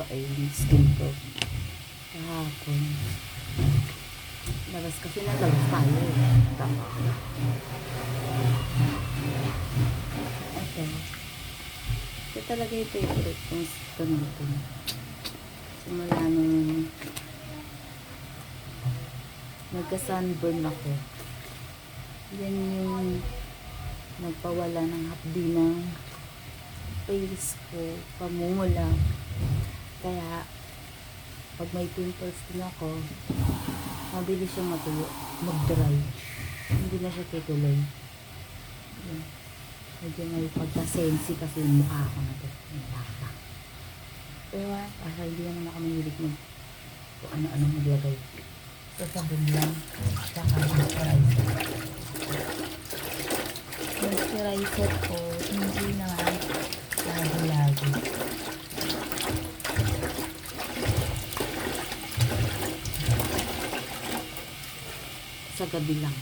ko ay yung skin ko. Kahapon. Labas kasi nalabas tayo. Tama. Ito. Ito talaga yung favorite kong skin ko. Simula nung nagka-sunburn ako. Yan yung nagpawala ng hapdi ng face ko, pamumula. Kaya pag may pimples din ako, mabilis siyang matuyo, mag-dry. Hindi na siya tutuloy. Yan. Medyo may pagka-sensi kasi yung mukha ko na ito. Pero para hindi naman ako mahilig mo kung ano-ano maglagay. So sabon lang, saka moisturizer. Moisturizer ko, hindi naman lagi-lagi. Sa gabi lang.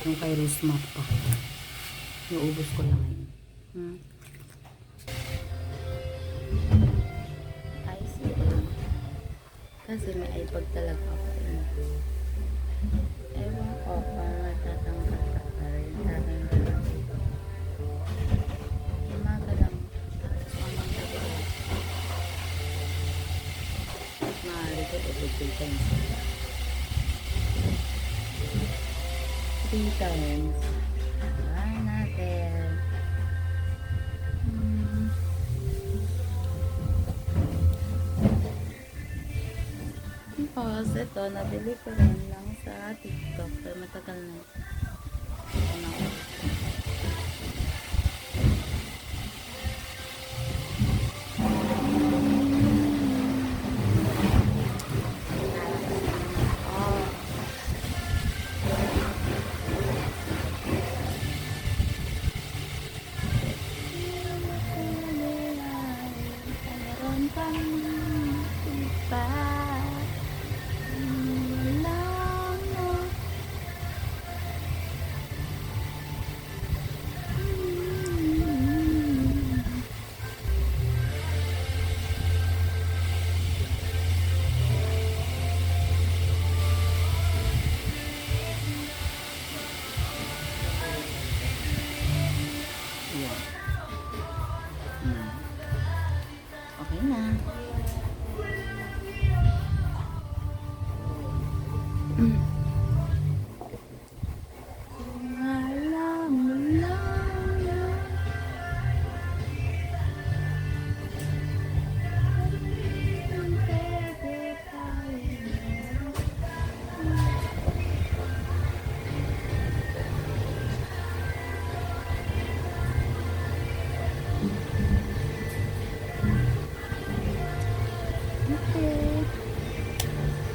Yung kay Rose Map pa. Naubos ko lang ngayon. Ayos lang. Kasi may iPod talaga ako. Ewan ko pa, matatangkat ka pa rin. Tatangkat. Umaga lang. Tapos mamang maaari ko ito 3 times. 3 times. Try natin. Tapos ito, nabili ko rin lang sa TikTok. Pero matagal na. Okay na.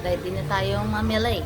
Ready na tayong mamili.